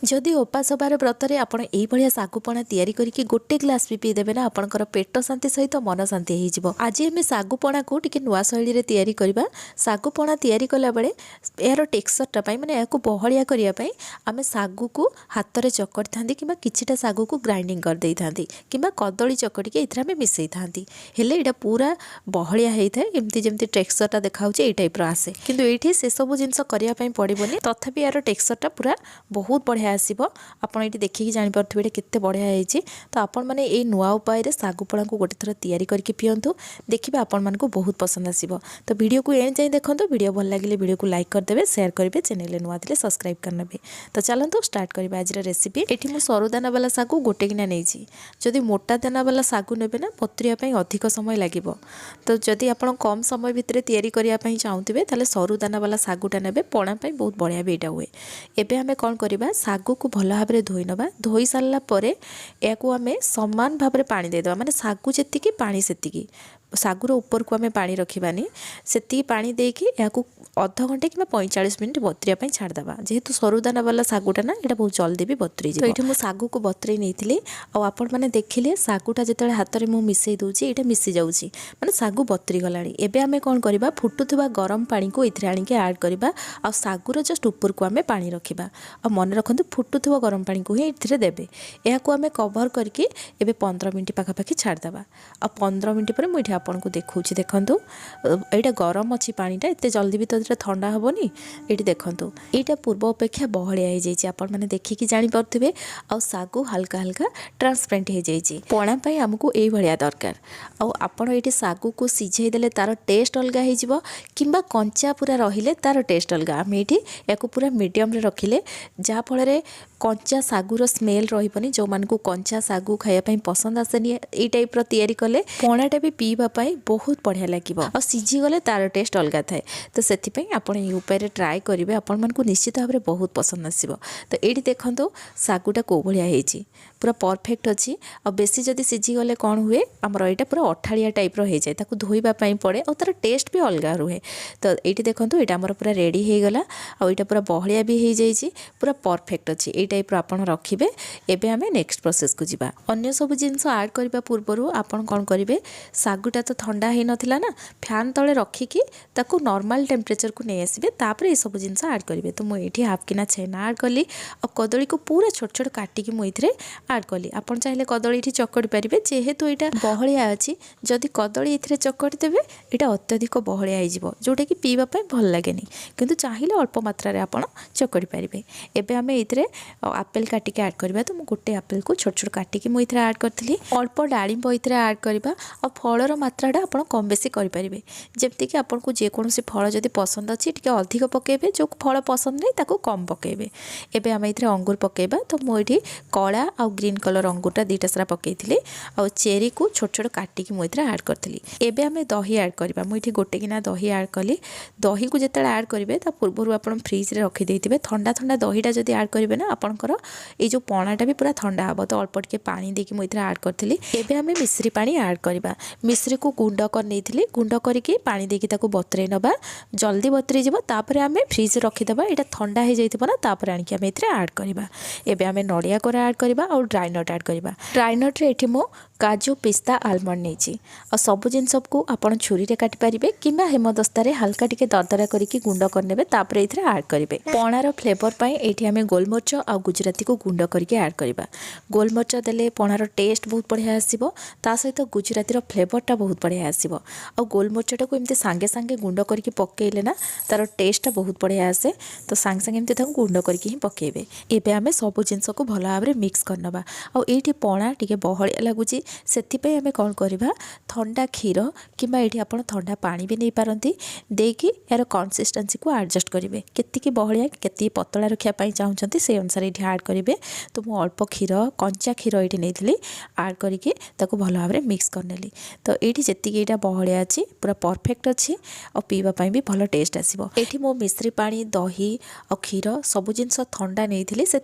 जदि उपास बार व्रतरे आपण एई भलिया सागुपणा तैयारी करके गोटे ग्लास भी पीदेवे ना आपणकर पेट शांति सहित मन शांति हो। आज आम सागुपणा को टिके नुआ शैली रे तैयारी करबा। सागुपणा तैयारी कला बेले यार टेक्सचरटा पाई माने याको बहलिया करिया पाई आमे सागु को हाथ रे चकड़ी थांती किबा किछिटा सागु को ग्राइंडिंग कर देई थांती किबा कदली चकड़ी के इथरा में मिसई थांती हेले एटा पूरा बहलिया हेई थाए एमती जेमती टेक्सचरटा देखाउचे एई टाइप रो आसे किंतु एठी से सब जिंस करिया पाई पड़िबोनी तथापि यार टेक्सचरटा पूरा बहुत बढ़िया आसीबो। आपण ये देखिए जापर केते बढ़िया होती तो आपण मैंने ये नुआ उपाय सागुपणा को गोटे थर तैयारी करके पियंतु देखिए आपण मन को बहुत पसंद आसीबो। तो वीडियो को एंड जाए देखो वीडियो भल लगे वीडियो को लाइक करदे शेयर करेंगे चैनल नुआ थे सब्सक्राइब करने। तो चलते स्टार्ट करेंगे आज रेसिपी। ये मुझे सरू दाना वाला सागु गोटे किना नहीं जदि मोटा दाना वाला सागु ने ना पत्रिया अधिक समय लगे तो जदि आप कम समय भितर तैयारी करने चाहूथे ताले सरू दाना वाला सागुटा ने पणा बहुत बढ़िया भी यहाँ हुए। एबे आमे कौन करवा सागु को भल भाव धोई नवा धोई सारा पर या आम सामान भाव में पानी देदेवा माने सागु जी पानी से सागुर ऊपर को आम पा रखानी से पानी देकी या अध घंटे कि 45 मिनट बतरिया छाड़देवा जेहेतु सरुदाना वाला सागुटा ना यहाँ बहुत जल्दी भी बतरी जाए। तो ये मुझे सागु को बतरे नहीं आपण मैंने देखिले सागुटा जो हाथ में मुझे मिसई दूसरी यहाँ मिसी जाऊँगी माने सागु बतरी गला। एबे आमे कौन करवा फुटुवा गरम पानी को इथे आणिके ऐड करवा आ सागुर जस्ट ऊपर को आम पा रखा आ मन रखु फुटुवा गरम पानी को ही इथे देवे या आम कवर करके एबे 15 मिनट पाखापाखि छाड़देवा आ 15 मिनट पर मुझे आपन को देखूँ देखु यहाँ गरम अच्छी पानीटा एत जल्दी भी तो ठंडा हेनी ये देखूँ यहाँ पूर्व अपेक्षा बहलिया हो जाए आपण मैंने देखिकी जापे आ सागु हल्का हल्का ट्रांसपेरेंट हो जाए पणा आमको ये भाया दरकार आपण ये सागु को सिझे देले तार टेस्ट अलग हो कि कंचा पूरा रहिले तार टेस्ट अलग आम ये या पूरा मीडियम रखिले जहाँफल कंचा सागुर स्मेल रही जो मान को कंचा सागु खायापी पसंद आसेनी ये टाइप तैयारी कले पणाटा भी पीवाई बहुत बढ़िया लगे और सीझी गले तार टेस्ट अलग थाए। तो से आपड़ ये उपाय ट्राए करेंगे आपण मानक निश्चित भाव में बहुत पसंद आसो। तो ये देखो सागुटा कौ भाया होती पूरा परफेक्ट अच्छी और बेसी जदि सीझी गले कौन हुए आमर यहाँ पूरा अठाड़िया टाइप हो जाए ताकू धोईवाई पड़े और तार टेस्ट भी अलग रुहे। तो ये देखो यहाँ आमर पूरा रेडी हो गला और यहाँ पूरा बहलिया भी हो जाए पूरा परफेक्ट अच्छी ये टाइप आप रखिए। एबे आमे नेक्स्ट प्रोसेस को जीवा अन्य सब जिनस ऐड करबा पूर्व आपन कौन करेंगे सागुटा तो ठंडा हो नाला ना फैन तले रखिकी ताकू नॉर्मल टेम्परेचर को नहीं आसबे तापर ये सब जिनस ऐड करेंगे। तो मुझे हाफ किना छेना ऐड कली और कदली को पूरा छोट छोट काटिकी मुझे ऐड कली आपन चाहिए कदली ये चकड़ी पारे जेहेतु यहाँ बहलिया अच्छी जदि कदली ये चकड़ी देवे यहाँ अत्यधिक बहलिया हो जोटा कि पीवाई भल लगे किंतु चाहिए अल्प मात्रा आप चकड़ी पारे। एबे आमे ये आपेल काटिक ऐड करवा तो मुझे गोटे आपेल को छोट छोट काटिक मुझे ऐड करी अल्प डालिंब ये ऐड करवा और फलर मात्राटा आप कम बेसी करेंगे जमीक आपको जेकोसी फल जब पसंद अच्छी टी अधिक पकेबे जो फल पसंद नहीं ताको कम पकेबे। एबे आम ये अंगूर पकेबा तो मुझे कला आ ग्रीन कलर अंगूरटा दुईटा सारा पकई आ चेरी को छोट छोट काटिक मुझे ऐड करी। एबे आम दही ऐड करवा मुझे गोटे किना दही ऐड कली दही को जिते ऐड करेंगे पूर्व आप फ्रिज रे रखिदे ठंडा ठंडा दहीटा जब ऐड करेंगे ना आपंकर ये जो पणाटा भी पूरा ठंडा हम तो अल्प टे पानी देकी मुझे ऐड करी। एबे आम मिश्री पानी ऐड करवा मिश्री को गुंड कर नहीं गुंड करके पानी देकी ताको बतरे नवा जल्दी बतरी जापर आम फ्रिज रखीदे ये ठंडा हो जाए ना तापर आणिक आम ये ऐड करवा। एबे आम नड़िया कोरा ऐड करवा और ड्राई नट ऐड करवा। ड्राई नट रे एठी मो काजू पिस्ता आलमंड नहीं और सब जिनस को आपड़ छुरी रे काटि पारिबे किंबा हेमदस्तारे हल्का टिके दरदरा करके गुंड करने तापर ये ऐड करेंगे। पणार फ्लेवर पाई एठी आम गोलमरिच आ गुजराती को गुंड करके ऐड करवा। गोलमरिच देले पणार टेस्ट बहुत बढ़िया आसीबो ता सहित गुजराती फ्लेवरटा बहुत बढ़िया आसीबो और गोलमरिचटा को एमती सांगे सांगे गुंड करके पकेइले ना तार टेस्टटा बहुत बढ़िया आसे। तो सांगे सांगे एमती गुंड करके ही पकेबे। एबे आमे सब जिनस को भल भाव में मिक्स करनबा और ये पणा टिके बहलिया लगुची से आम कौन करवा ठंडा क्षीर कि आप ठंडा पानी भी नहीं पारती देकी यार कंसिस्टेंसी को एडजस्ट करेंगे केतिकी बहलिया केतिकी पतला रखापी चाहते से अनुसार ये ऐड करेंगे। तो मुझे अल्प क्षीर कंचा क्षीर ये नहीं ऐड करके भल भाव में मिक्स करनेली। तो ये जी यहाँ बहलिया अच्छी पूरा परफेक्ट अच्छी और पीवाई भी भल टेस्ट आसो। ये मो मिश्री पानी दही और क्षीर सब जिनस ठंडा नहीं से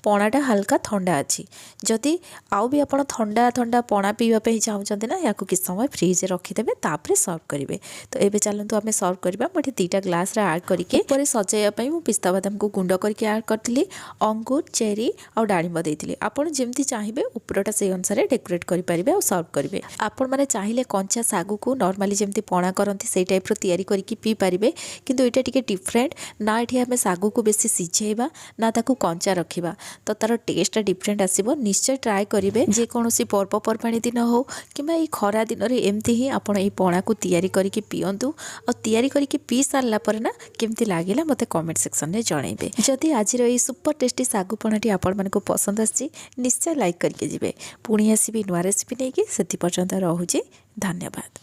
पणाटा हल्का ठंडा अच्छी जदि आउ भी आप ठंडा ठंडा ଥଣ୍ଡା ପଣା ପିଇବା ପାଇଁ ଚାହୁଁଛନ୍ତି ନା ୟାକୁ କିଛି ସମୟ फ्रिज रखिदेवे तापर सर्व करेंगे। तो ये चलते आम सर्व करवा मुझे 2टा ग्लास ऐड करके ऊपर सजाइवाई मुझे पिस्ता बादाम को गुंड करके ऐड करी अंगूर चेरी और डाळिंब देती आपड़ जमी चाहिए उपरटा से अनुसार डेकोरेट करेंगे और सर्व करेंगे। आपण मैंने चाहिए कंचा सागु को नॉर्मली जमी पणा करती से टाइप तैयारी करके पी पारे किंतु ये टिके डिफरेंट ना ये आम सागु को बेसी सिझेवा ना ताकू कंचा रखा तो तार टेस्ट डिफरेंट आसो निश्चय ट्राए करेंगे जेकोसी पर्वपर्वाणी दिन हो कि खरा दिन में एमती ही आपड़ ये पणा को तैयारी करके पींतु और तैयारी करके पी सारा पर ना केमती लगे मत कमेंट सेक्शन में जनइबे। जदि आज ये सुपर टेस्टी सागु पणाटी आपण मानक पसंद आसी निश्चय लाइक करके जिवे पुणी आसबि नुआ रेसिपी नहीं कि से पर्यंत रहुछि। धन्यवाद।